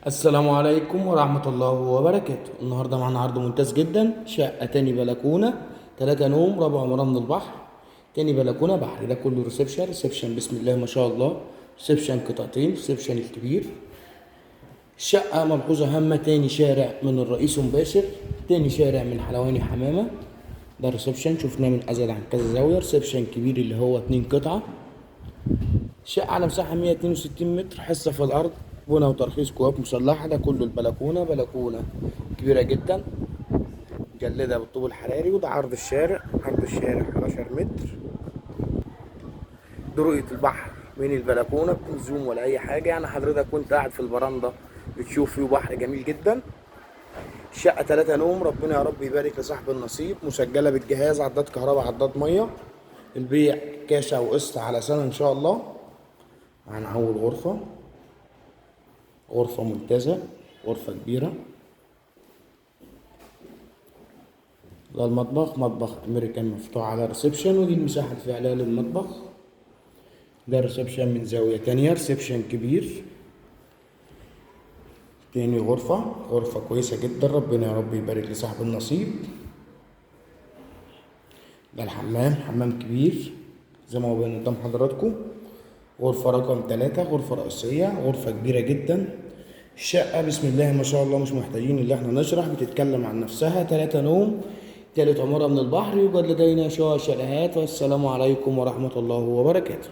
السلام عليكم ورحمة الله وبركاته. النهاردة معنا عرض ممتاز جدا، شقة تاني بلكونة، 3 نوم، ربع عمارة من البحر، تاني بلكونة بحر. ده كله ريسبشن بسم الله ما شاء الله. ريسبشن قطعتين، ريسبشن الكبير. الشقة ملحوظة هامة، تاني شارع من الرئيس مباشر، تاني شارع من حلواني حمامة. ده الريسبشن شفناه من أزيد عن كذا زاوية. ريسبشن كبير اللي هو 2 قطعة. شقة على مساحة 162 متر، حصة في الأرض، بنا وترخيص قوات مسلحة. ده كله البلكونة، بلكونة كبيرة جدا مجلدة بالطوب الحراري. وده عرض الشارع، عرض الشارع 11 متر. ده رؤية البحر من البلكونة بدون زوم ولا أي حاجة، يعني حضرتك وأنت قاعد في البرندة بتشوف فيه بحر جميل جدا. الشقة 3 نوم، ربنا يا رب يبارك لصاحب النصيب. مسجلة بالجهاز، عداد كهرباء، عداد مية. البيع كاش أو قسط على سنة إن شاء الله. معانا أول غرفة، غرفة ممتازة، غرفة كبيرة. ده المطبخ، مطبخ أمريكان مفتوح على ريسبشن، ودي المساحة الفعلية للمطبخ. ده ريسبشن من زاوية تانية، ريسبشن كبير. تاني غرفة، غرفة كويسة جدا، ربنا يا رب يبارك لصاحب النصيب. ده الحمام، حمام كبير زي ما هو باين قدام حضراتكم. غرفة رقم 3، غرفة رئيسية، غرفة كبيرة جدا. الشقة بسم الله ما شاء الله، مش محتاجين اللي احنا نشرح، بتتكلم عن نفسها. 3 نوم، تالت عمارة من البحر. يوجد لدينا شقق شاليهات. والسلام عليكم ورحمة الله وبركاته.